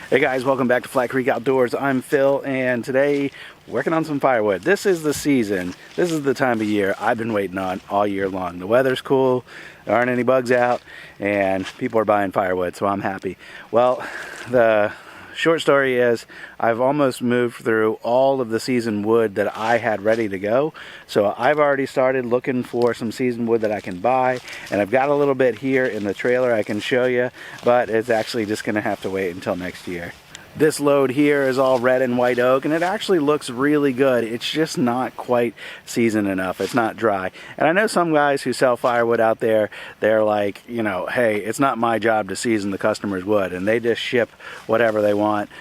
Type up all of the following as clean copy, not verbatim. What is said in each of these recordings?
Hey guys, welcome back to Flat Creek Outdoors. I'm Phil, and today working on some firewood. This is the season. This is the time of year I've been waiting on all year long. The weather's cool, there aren't any bugs out, and people are buying firewood, so I'm happy. Well, the short story is I've almost moved through all of the seasoned wood that I had ready to go. So I've already started looking for some seasoned wood that I can buy, and I've got a little bit here in the trailer I can show you, but it's actually just gonna have to wait until next year. This load here is all red and white oak, and it actually looks really good. It's just not quite seasoned enough. It's not dry. And I know some guys who sell firewood out there, they're like, you know, hey, it's not my job to season the customer's wood, and they just ship whatever they want,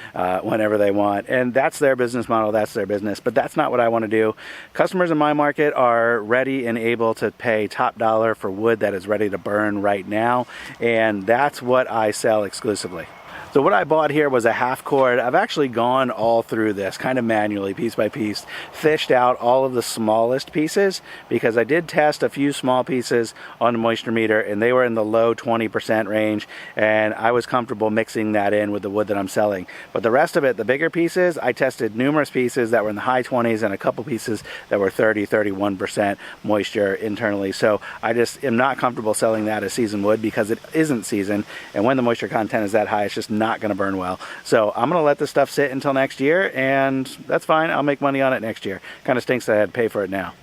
whenever they want. And that's their business model, that's their business. But that's not what I want to do. Customers in my market are ready and able to pay top dollar for wood that is ready to burn right now, and that's what I sell exclusively. So what I bought here was a half cord. I've actually gone all through this kind of manually, piece by piece, fished out all of the smallest pieces because I did test a few small pieces on the moisture meter and they were in the low 20% range, and I was comfortable mixing that in with the wood that I'm selling. But the rest of it, the bigger pieces, I tested numerous pieces that were in the high 20s and a couple pieces that were 30-31% moisture internally. So I just am not comfortable selling that as seasoned wood because it isn't seasoned, and when the moisture content is that high, it's just not going to burn well. So I'm going to let this stuff sit until next year, and that's fine. I'll make money on it next year. Kind of stinks that I had to pay for it now.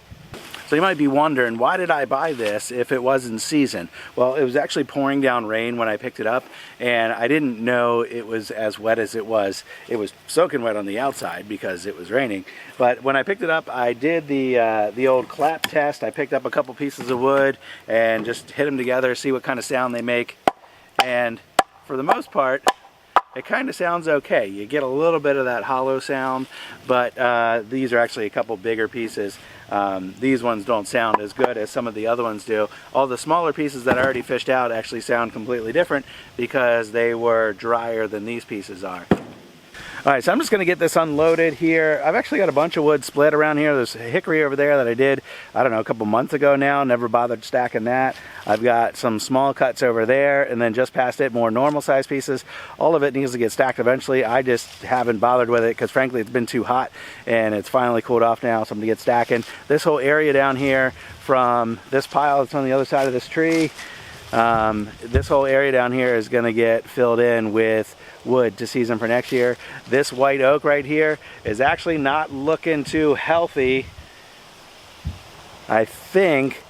So you might be wondering, why did I buy this if it was in season? Well, it was actually pouring down rain when I picked it up, and I didn't know it was as wet as it was. It was soaking wet on the outside because it was raining. But when I picked it up, I did the old clap test. I picked up a couple pieces of wood and just hit them together, see what kind of sound they make. And for the most part, it kind of sounds okay. You get a little bit of that hollow sound, but these are actually a couple bigger pieces. These ones don't sound as good as some of the other ones do. All the smaller pieces that I already fished out actually sound completely different because they were drier than these pieces are. Alright, so I'm just going to get this unloaded here. I've actually got a bunch of wood split around here. There's a hickory over there that I did, I don't know, a couple months ago now. Never bothered stacking that. I've got some small cuts over there, and then just past it, more normal size pieces. All of it needs to get stacked eventually. I just haven't bothered with it because frankly it's been too hot, and it's finally cooled off now, so I'm going to get stacking. This whole area down here from this pile that's on the other side of this tree, this whole area down here is going to get filled in with wood to season for next year. This white oak right here is actually not looking too healthy. I think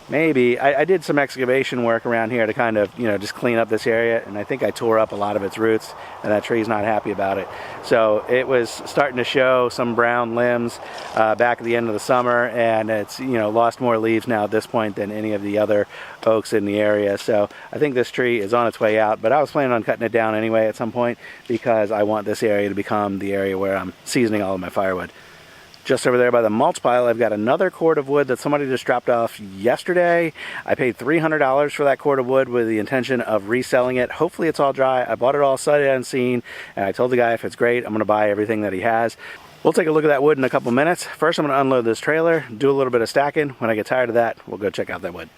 maybe I did some excavation work around here to kind of, you know, just clean up this area, and I think I tore up a lot of its roots, and that tree's not happy about it. So it was starting to show some brown limbs back at the end of the summer, and it's, you know, lost more leaves now at this point than any of the other oaks in the area. So I think this tree is on its way out, but I was planning on cutting it down anyway at some point because I want this area to become the area where I'm seasoning all of my firewood. Just over there by the mulch pile, I've got another cord of wood that somebody just dropped off yesterday. I paid $300 for that cord of wood with the intention of reselling it. Hopefully it's all dry. I bought it all sight unseen, and I told the guy if it's great, I'm going to buy everything that he has. We'll take a look at that wood in a couple minutes. First, I'm going to unload this trailer, do a little bit of stacking. When I get tired of that, we'll go check out that wood.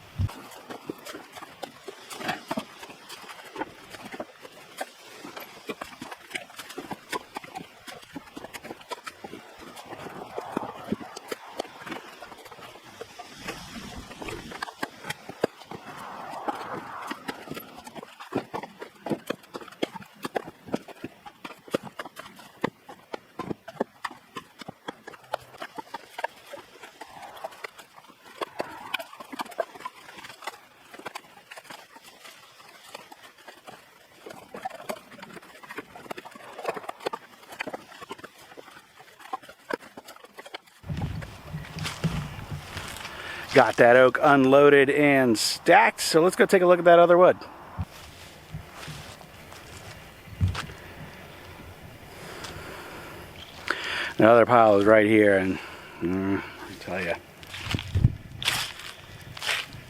Got that oak unloaded and stacked, so let's go take a look at that other wood. The other pile is right here, and I tell you,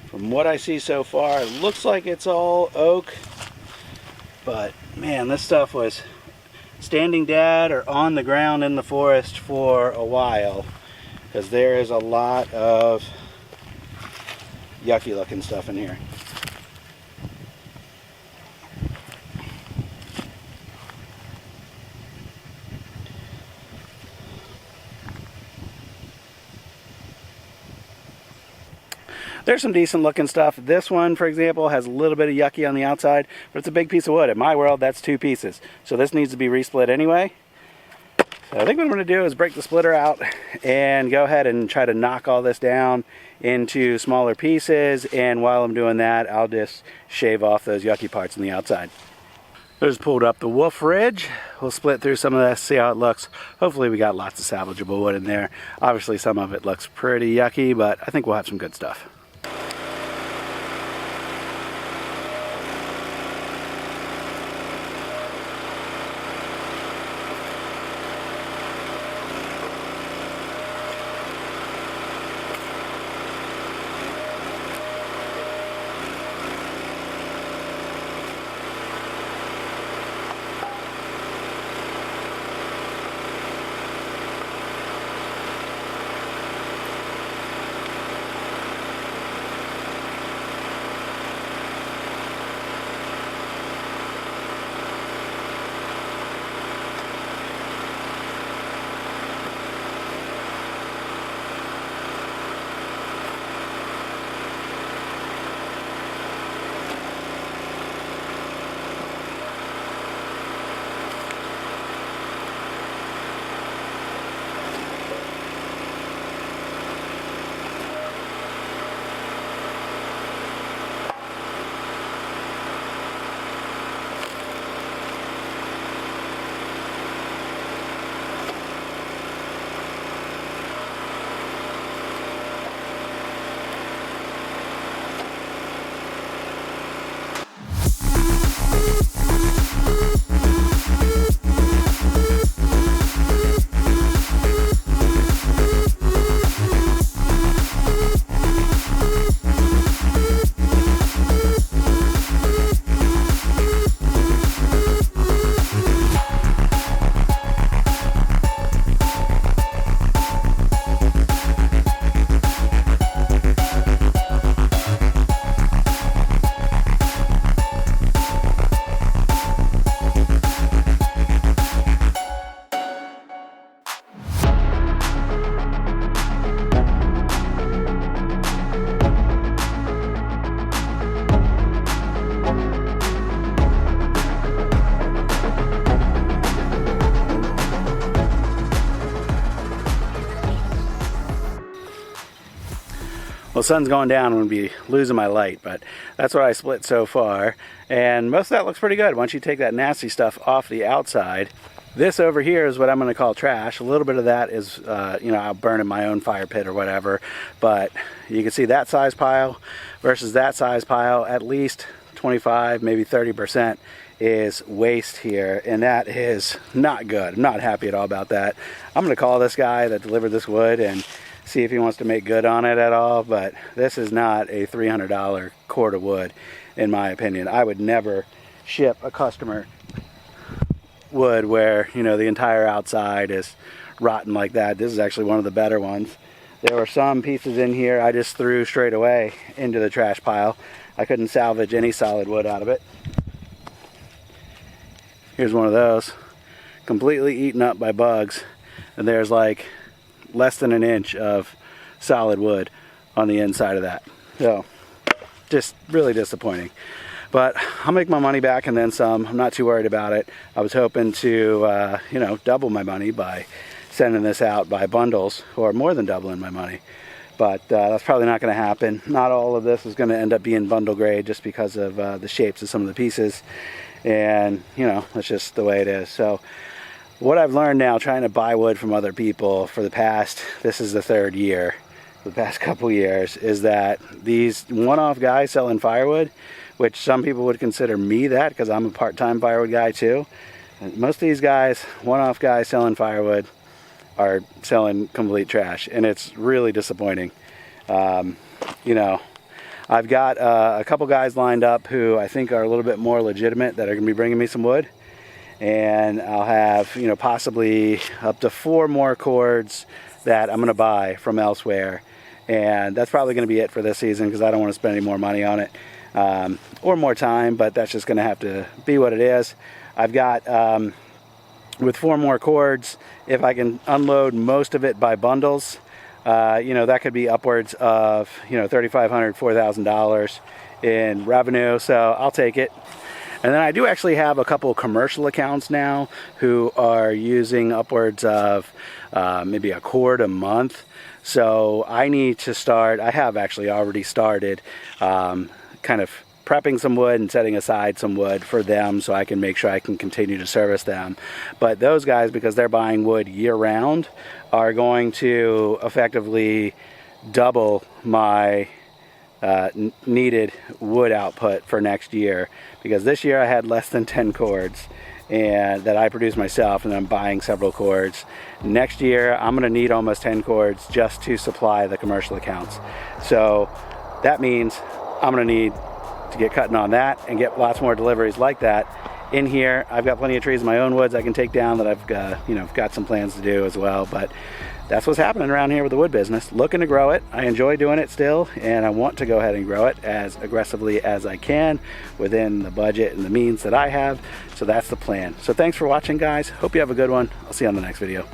from what I see so far, it looks like it's all oak, but man, this stuff was standing dead or on the ground in the forest for a while, because there is a lot of yucky looking stuff in here. There's some decent looking stuff. This one, for example, has a little bit of yucky on the outside, but it's a big piece of wood. In my world, that's 2 pieces. So this needs to be resplit anyway. So I think what I'm going to do is break the splitter out and go ahead and try to knock all this down into smaller pieces. And while I'm doing that, I'll just shave off those yucky parts on the outside. I just pulled up the wolf ridge. We'll split through some of that, see how it looks. Hopefully we got lots of salvageable wood in there. Obviously some of it looks pretty yucky, but I think we'll have some good stuff. Well, the sun's going down, I'm going to be losing my light, but that's what I split so far. And most of that looks pretty good once you take that nasty stuff off the outside. This over here is what I'm going to call trash. A little bit of that is, you know, I'll burn in my own fire pit or whatever. But you can see that size pile versus that size pile, at least 25, maybe 30% is waste here. And that is not good. I'm not happy at all about that. I'm going to call this guy that delivered this wood and see if he wants to make good on it at all. But this is not a $300 cord of wood, in my opinion. I would never ship a customer wood where, you know, the entire outside is rotten like that. This is actually one of the better ones. There were some pieces in here I just threw straight away into the trash pile. I couldn't salvage any solid wood out of it. Here's one of those, completely eaten up by bugs, and there's like less than an inch of solid wood on the inside of that. So just really disappointing. But I'll make my money back and then some. I'm not too worried about it. I was hoping to, you know, double my money by sending this out by bundles, or more than doubling my money. But that's probably not going to happen. Not all of this is going to end up being bundle grade just because of the shapes of some of the pieces. And, you know, that's just the way it is. So what I've learned now trying to buy wood from other people for the past, this is the third year, the past couple years, is that these one-off guys selling firewood, which some people would consider me that because I'm a part-time firewood guy too. And most of these guys, one-off guys selling firewood, are selling complete trash, and it's really disappointing. You know, I've got a couple guys lined up who I think are a little bit more legitimate that are going to be bringing me some wood, and I'll have, you know, possibly up to 4 more cords that I'm going to buy from elsewhere, and that's probably going to be it for this season because I don't want to spend any more money on it. Or more time, but that's just going to have to be what it is. I've got, with 4 more cords, if I can unload most of it by bundles, you know, that could be upwards of, you know, $3,500, $4,000 in revenue. So I'll take it. And then I do actually have a couple of commercial accounts now who are using upwards of maybe a cord a month. So I need to start, I have actually already started kind of prepping some wood and setting aside some wood for them so I can make sure I can continue to service them. But those guys, because they're buying wood year-round, are going to effectively double my needed wood output for next year, because this year I had less than 10 cords and that I produce myself, and I'm buying several cords. Next year I'm going to need almost 10 cords just to supply the commercial accounts. So that means I'm going to need to get cutting on that and get lots more deliveries like that. In here I've got plenty of trees of my own woods I can take down that I've got, you know, got some plans to do as well. But that's what's happening around here with the wood business. Looking to grow it. I enjoy doing it still, and I want to go ahead and grow it as aggressively as I can within the budget and the means that I have. So that's the plan. So thanks for watching, guys. Hope you have a good one. I'll see you on the next video.